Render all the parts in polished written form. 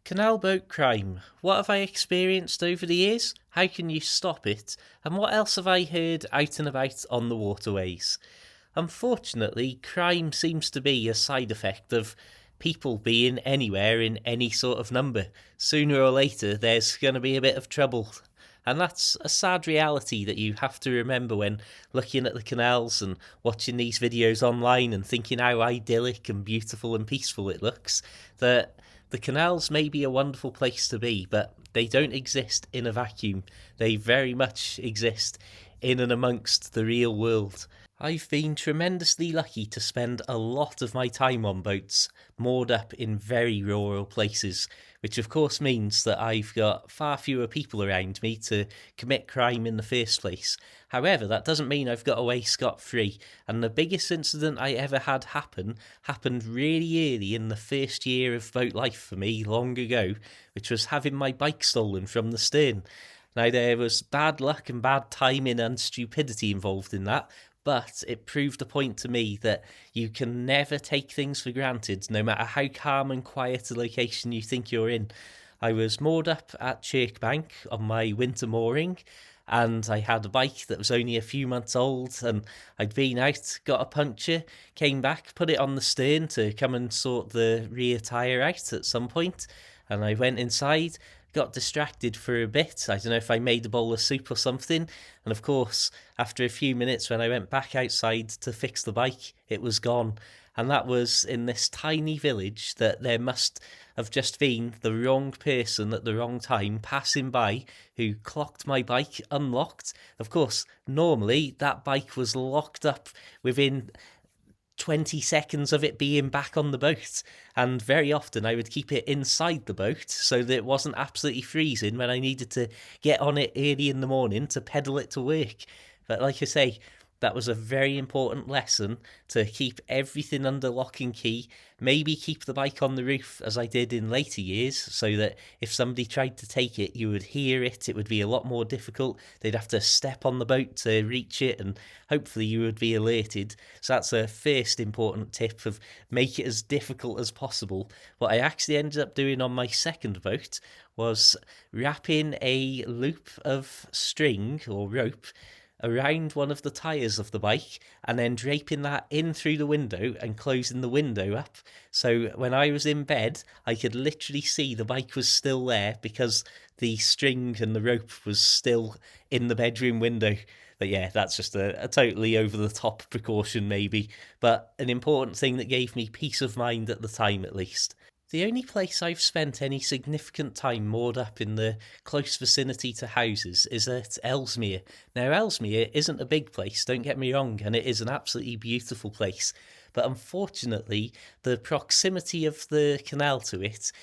Canal Boat Crime. What have I experienced over the years? How can you stop it? And what else have I heard out and about on the waterways? Unfortunately, crime seems to be a side effect of people being anywhere in any sort of number. Sooner or later, there's going to be a bit of trouble. And that's a sad reality that you have to remember when looking at the canals and watching these videos online and thinking how idyllic and beautiful and peaceful it looks. That the canals may be a wonderful place to be, but they don't exist in a vacuum. They very much exist in and amongst the real world. I've been tremendously lucky to spend a lot of my time on boats, moored up in very rural places, which of course means that I've got far fewer people around me to commit crime in the first place. However, that doesn't mean I've got away scot-free, and the biggest incident I ever had happened really early in the first year of boat life for me, long ago, which was having my bike stolen from the stern. Now, there was bad luck and bad timing and stupidity involved in that, but it proved a point to me that you can never take things for granted, no matter how calm and quiet a location you think you're in. I was moored up at Chirkbank on my winter mooring, and I had a bike that was only a few months old, and I'd been out, got a puncture, came back, put it on the stern to come and sort the rear tyre out at some point, and I went inside, got distracted for a bit. I don't know if I made a bowl of soup or something. And of course, after a few minutes, when I went back outside to fix the bike, it was gone. And that was in this tiny village that there must have just been the wrong person at the wrong time passing by who clocked my bike unlocked. Of course, normally that bike was locked up within 20 seconds of it being back on the boat, and very often I would keep it inside the boat so that it wasn't absolutely freezing when I needed to get on it early in the morning to pedal it to work. But like I say, that was a very important lesson, to keep everything under lock and key, maybe keep the bike on the roof as I did in later years, so that if somebody tried to take it, you would hear it. It would be a lot more difficult. They'd have to step on the boat to reach it, and hopefully you would be alerted. So that's a first important tip, of make it as difficult as possible. What I actually ended up doing on my second boat was wrapping a loop of string or rope around one of the tyres of the bike, and then draping that in through the window and closing the window up. So when I was in bed, I could literally see the bike was still there because the string and the rope was still in the bedroom window. But yeah, that's just a totally over the top precaution maybe, but an important thing that gave me peace of mind at the time at least. The only place I've spent any significant time moored up in the close vicinity to houses is at Ellesmere. Now, Ellesmere isn't a big place, don't get me wrong, and it is an absolutely beautiful place. But unfortunately, the proximity of the canal to it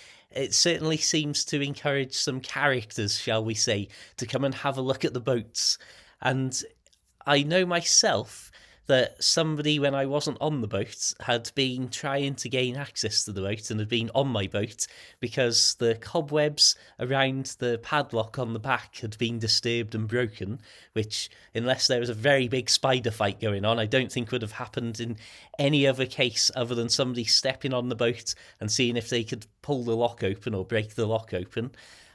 certainly seems to encourage some characters, shall we say, to come and have a look at the boats. And I know myself that somebody, when I wasn't on the boat, had been trying to gain access to the boat and had been on my boat because the cobwebs around the padlock on the back had been disturbed and broken, which, unless there was a very big spider fight going on, I don't think would have happened in any other case other than somebody stepping on the boat and seeing if they could pull the lock open or break the lock open.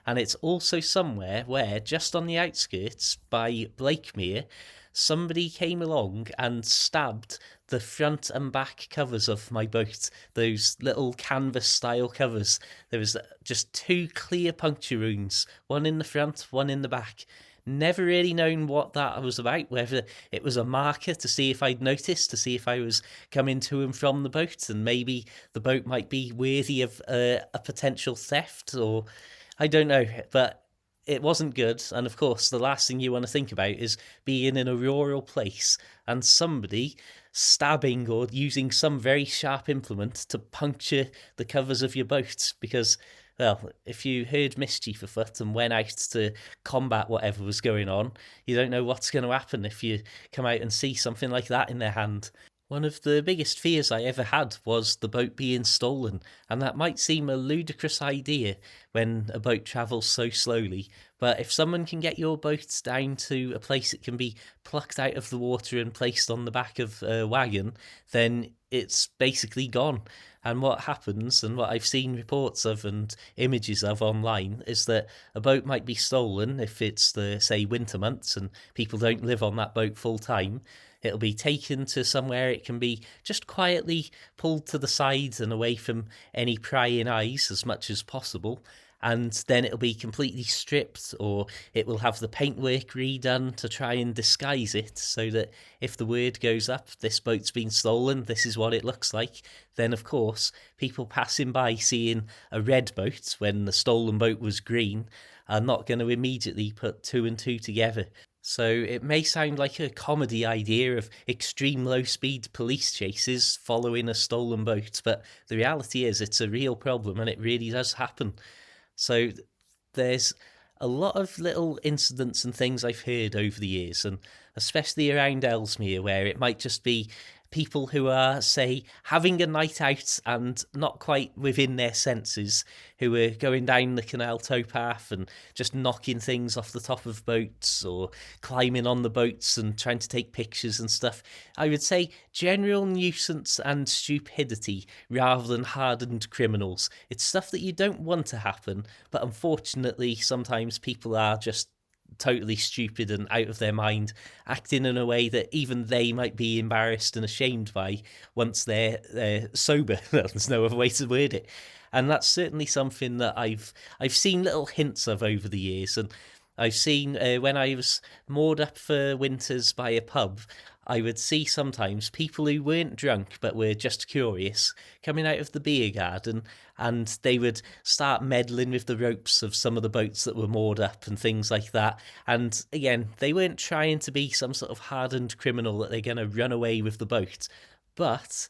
And it's also somewhere where, just on the outskirts by Blakemere, somebody came along and stabbed the front and back covers of my boat, those little canvas style covers. There was just two clear puncture wounds, one in the front, one in the back. Never really known what that was about, whether it was a marker to see if I'd noticed, to see if I was coming to and from the boat, and maybe the boat might be worthy of a potential theft, or I don't know, but it wasn't good. And of course, the last thing you want to think about is being in a rural place and somebody stabbing or using some very sharp implement to puncture the covers of your boat, because, well, if you heard mischief afoot and went out to combat whatever was going on, you don't know what's going to happen if you come out and see something like that in their hand. One of the biggest fears I ever had was the boat being stolen, and that might seem a ludicrous idea when a boat travels so slowly, but if someone can get your boat down to a place it can be plucked out of the water and placed on the back of a wagon, then it's basically gone. And what happens, and what I've seen reports of and images of online, is that a boat might be stolen if it's the, say, winter months and people don't live on that boat full time. It'll be taken to somewhere it can be just quietly pulled to the sides and away from any prying eyes as much as possible. And then it'll be completely stripped, or it will have the paintwork redone to try and disguise it so that if the word goes up, this boat's been stolen, this is what it looks like, then of course people passing by seeing a red boat when the stolen boat was green are not going to immediately put two and two together. So it may sound like a comedy idea of extreme low speed police chases following a stolen boat, but the reality is it's a real problem and it really does happen. So there's a lot of little incidents and things I've heard over the years, and especially around Ellesmere, where it might just be people who are, say, having a night out and not quite within their senses, who are going down the canal towpath and just knocking things off the top of boats or climbing on the boats and trying to take pictures and stuff. I would say general nuisance and stupidity rather than hardened criminals. It's stuff that you don't want to happen, but unfortunately sometimes people are just totally stupid and out of their mind, acting in a way that even they might be embarrassed and ashamed by once they're sober. There's no other way to word it. And that's certainly something that I've seen little hints of over the years. And I've seen when I was moored up for winters by a pub, I would see sometimes people who weren't drunk but were just curious coming out of the beer garden, and they would start meddling with the ropes of some of the boats that were moored up and things like that. And again, they weren't trying to be some sort of hardened criminal that they're going to run away with the boat, but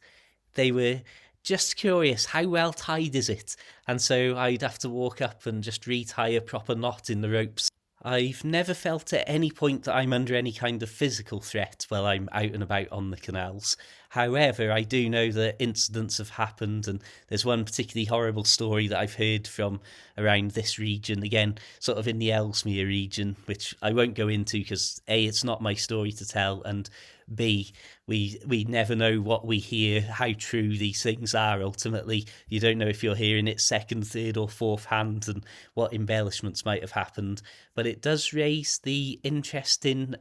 they were just curious, how well tied is it? And so I'd have to walk up and just retie a proper knot in the ropes. I've never felt at any point that I'm under any kind of physical threat while I'm out and about on the canals. However, I do know that incidents have happened, and there's one particularly horrible story that I've heard from around this region, again, sort of in the Ellesmere region, which I won't go into because A, it's not my story to tell, and B, we never know what we hear, how true these things are ultimately. You don't know if you're hearing it second, third or fourth hand and what embellishments might have happened. But it does raise the interesting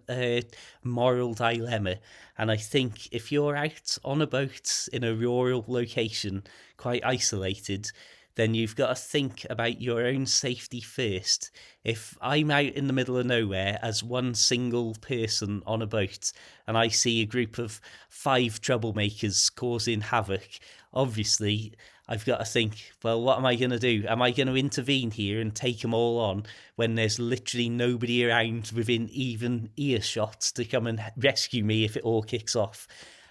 moral dilemma. And I think if you're out on a boat in a rural location, quite isolated, then you've got to think about your own safety first. If I'm out in the middle of nowhere as one single person on a boat and I see a group of 5 troublemakers causing havoc, obviously I've got to think, well, what am I going to do? Am I going to intervene here and take them all on when there's literally nobody around within even earshot to come and rescue me if it all kicks off?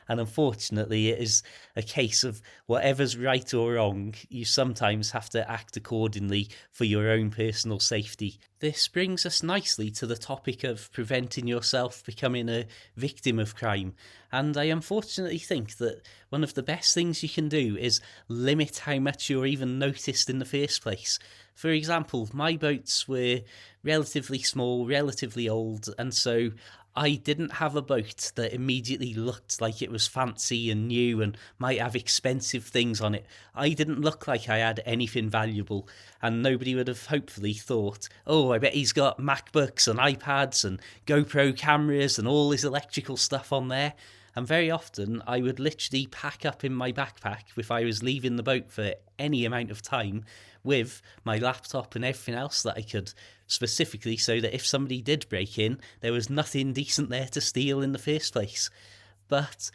And unfortunately, it is a case of whatever's right or wrong, you sometimes have to act accordingly for your own personal safety. This brings us nicely to the topic of preventing yourself becoming a victim of crime. And I unfortunately think that one of the best things you can do is limit how much you're even noticed in the first place. For example, my boats were relatively small, relatively old, and so I didn't have a boat that immediately looked like it was fancy and new and might have expensive things on it. I didn't look like I had anything valuable, and nobody would have hopefully thought, oh, I bet he's got MacBooks and iPads and GoPro cameras and all his electrical stuff on there. And very often I would literally pack up in my backpack if I was leaving the boat for any amount of time with my laptop and everything else that I could, specifically so that if somebody did break in, there was nothing decent there to steal in the first place. But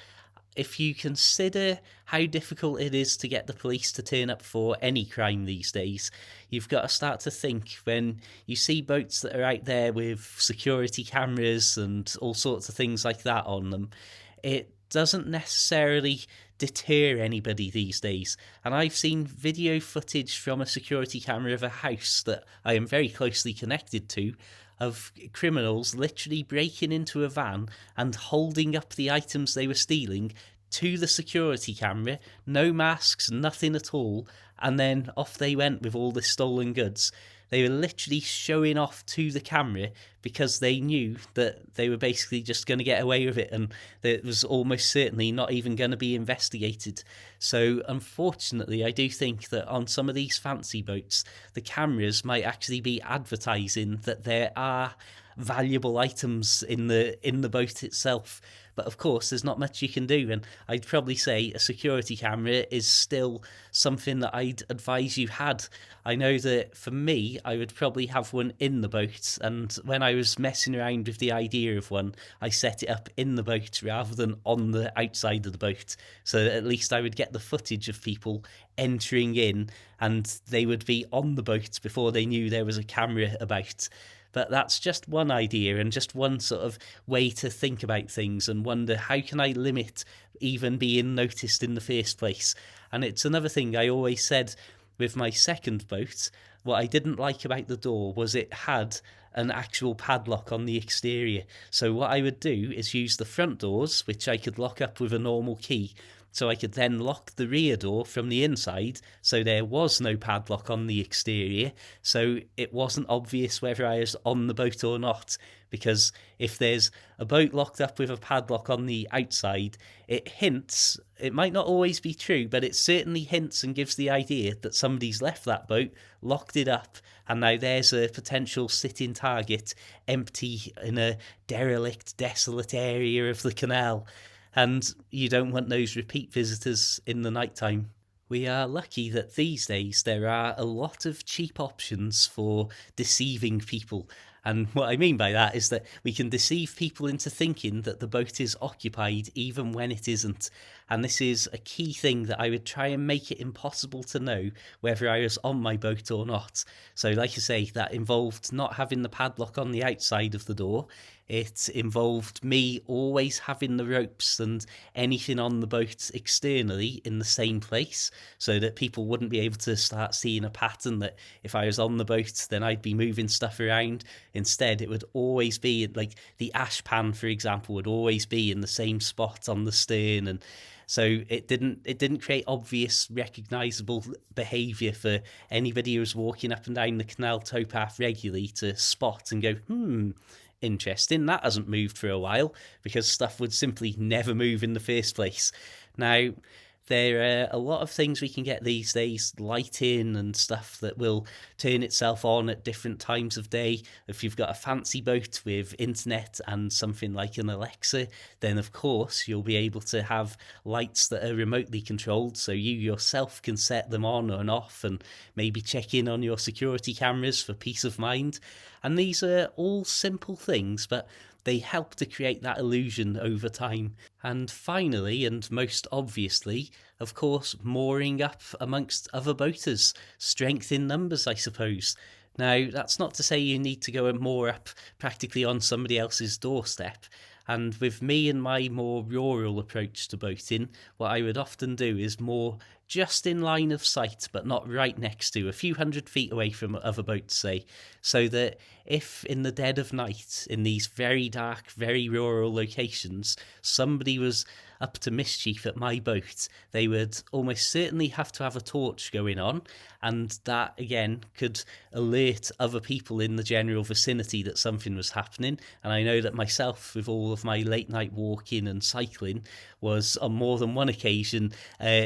if you consider how difficult it is to get the police to turn up for any crime these days, you've got to start to think when you see boats that are out there with security cameras and all sorts of things like that on them, it doesn't necessarily deter anybody these days. And I've seen video footage from a security camera of a house that I am very closely connected to, of criminals literally breaking into a van and holding up the items they were stealing to the security camera, no masks, nothing at all, and then off they went with all the stolen goods. They were literally showing off to the camera because they knew that they were basically just going to get away with it, and that it was almost certainly not even going to be investigated. So unfortunately, I do think that on some of these fancy boats, the cameras might actually be advertising that there are valuable items in the boat itself. But of course, there's not much you can do, and I'd probably say a security camera is still something that I'd advise you had. I know that for me, I would probably have one in the boat, and when I was messing around with the idea of one, I set it up in the boat rather than on the outside of the boat, so that at least I would get the footage of people entering in, and they would be on the boat before they knew there was a camera about. But that's just one idea and just one sort of way to think about things and wonder, how can I limit even being noticed in the first place? And it's another thing I always said with my second boat. What I didn't like about the door was it had an actual padlock on the exterior. So what I would do is use the front doors, which I could lock up with a normal key, so I could then lock the rear door from the inside, so there was no padlock on the exterior, so it wasn't obvious whether I was on the boat or not. Because if there's a boat locked up with a padlock on the outside, it hints, it might not always be true, but it certainly hints and gives the idea that somebody's left that boat, locked it up, and now there's a potential sitting target empty in a derelict, desolate area of the canal. And you don't want those repeat visitors in the night time. We are lucky that these days there are a lot of cheap options for deceiving people. And what I mean by that is that we can deceive people into thinking that the boat is occupied even when it isn't. And this is a key thing that I would try and make it impossible to know whether I was on my boat or not. So like I say, that involved not having the padlock on the outside of the door. It involved me always having the ropes and anything on the boat externally in the same place, so that people wouldn't be able to start seeing a pattern that if I was on the boat, then I'd be moving stuff around. Instead, it would always be like the ash pan, for example, would always be in the same spot on the stern, and so it didn't create obvious recognizable behavior for anybody who was walking up and down the canal towpath regularly to spot and go, interesting, that hasn't moved for a while, because stuff would simply never move in the first place. Now, there are a lot of things we can get these days, lighting and stuff that will turn itself on at different times of day. If you've got a fancy boat with internet and something like an Alexa, then of course you'll be able to have lights that are remotely controlled, so you yourself can set them on and off and maybe check in on your security cameras for peace of mind. And these are all simple things, but they help to create that illusion over time. And finally, and most obviously, of course, mooring up amongst other boaters. Strength in numbers, I suppose. Now, that's not to say you need to go and moor up practically on somebody else's doorstep. And with me and my more rural approach to boating, what I would often do is moor just in line of sight, but not right next to, a few 100 feet away from other boats, say, so that if in the dead of night, in these very dark, very rural locations, somebody was up to mischief at my boat, they would almost certainly have to have a torch going on, and that again could alert other people in the general vicinity that something was happening. And I know that myself, with all of my late night walking and cycling, was on more than one occasion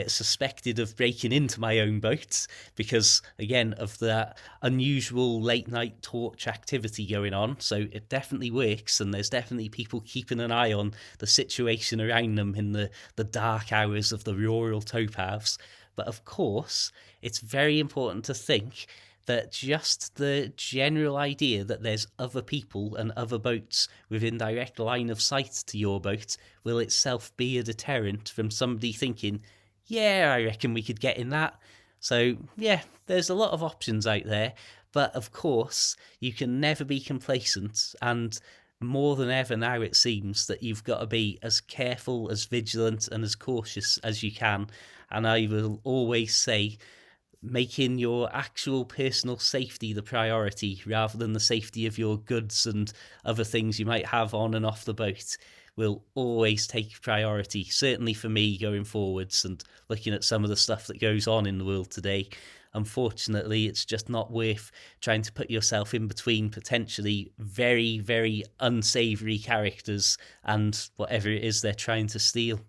suspected of breaking into my own boat because, again, of that unusual late night torch activity going on. So it definitely works, and there's definitely people keeping an eye on the situation around them in the dark hours of the rural towpaths. But of course, it's very important to think that just the general idea that there's other people and other boats within direct line of sight to your boat will itself be a deterrent from somebody thinking, yeah, I reckon we could get in that. So, yeah, there's a lot of options out there. But of course, you can never be complacent, and more than ever now it seems that you've got to be as careful, as vigilant and as cautious as you can. And I will always say, making your actual personal safety the priority rather than the safety of your goods and other things you might have on and off the boat. will always take priority, certainly for me going forwards and looking at some of the stuff that goes on in the world today. Unfortunately, it's just not worth trying to put yourself in between potentially very, very unsavoury characters and whatever it is they're trying to steal.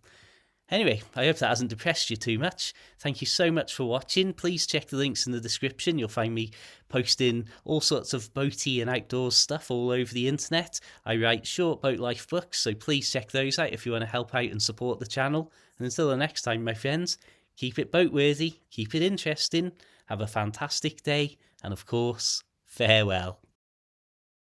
Anyway, I hope that hasn't depressed you too much. Thank you so much for watching. Please check the links in the description. You'll find me posting all sorts of boaty and outdoors stuff all over the internet. I write short boat life books, so please check those out if you want to help out and support the channel. And until the next time, my friends, keep it boat-worthy, keep it interesting, have a fantastic day, and of course, farewell.